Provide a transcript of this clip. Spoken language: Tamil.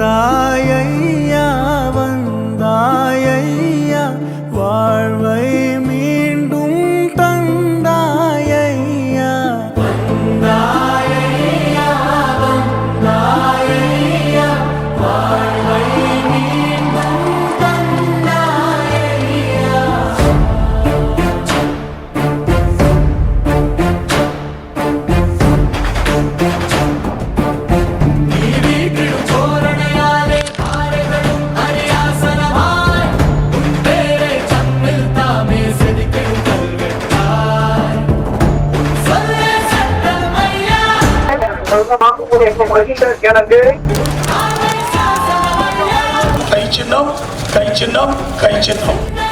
வந்தாயையா வந்தாயையா வாழ்வை மீண்டும் தந்தாயையா வந்தாயையா வந்தாயையா வாழ்வை மீண்டும் தந்தாயையா கை சின்னம்